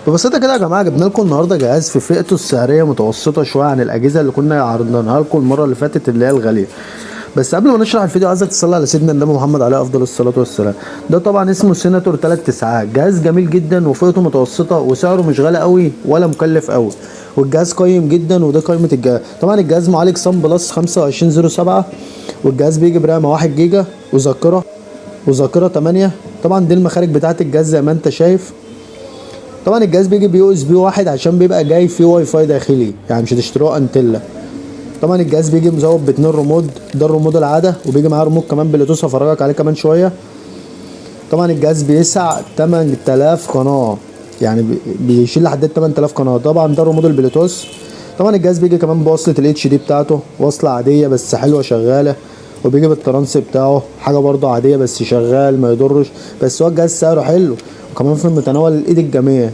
ببساطه كده يا جماعه جبنا لكم النهارده جهاز في فئته السعريه متوسطه شويه عن الاجهزه اللي كنا عرضناها لكم المره اللي فاتت اللي هي الغاليه. بس قبل ما نشرح الفيديو عايزك تصلي على سيدنا النبي محمد عليه افضل الصلاه والسلام. ده طبعا اسمه سيناتور 3 تسعات، جهاز جميل جدا وفئته متوسطه وسعره مش غالي قوي ولا مكلف قوي، والجهاز قيم جدا وده قيمه الجهاز. طبعا الجهاز معالج صن بلس 2507، والجهاز بيجي برامه 1 جيجا وذاكره 8. طبعا دي المخارج بتاعه الجهاز زي ما انت شايف. طبعا الجهاز بيجي بيو اس بي 1 عشان بيبقى جاي فيه واي فاي داخلي، يعني مش هتشتروه انتله. طبعا الجهاز بيجي مزود ب2 ريموت، ده الريموت العاده، وبيجي معاه ريموت كمان بلوتوث هفرجك عليه كمان شويه. طبعا الجهاز بيسع 8000 قناه، يعني بيشيل لحد 8000 قناه. طبعا ده الريموت البلوتوث. طبعا الجهاز بيجي كمان بوصله الاتش دي بتاعته، وصله عاديه بس حلوه شغاله، وبيجي بالترانس بتاعه حاجه برضه عاديه بس شغال ما يضرش. بس هو الجهاز سعره حلو وكمان في متناول الايد الجميع.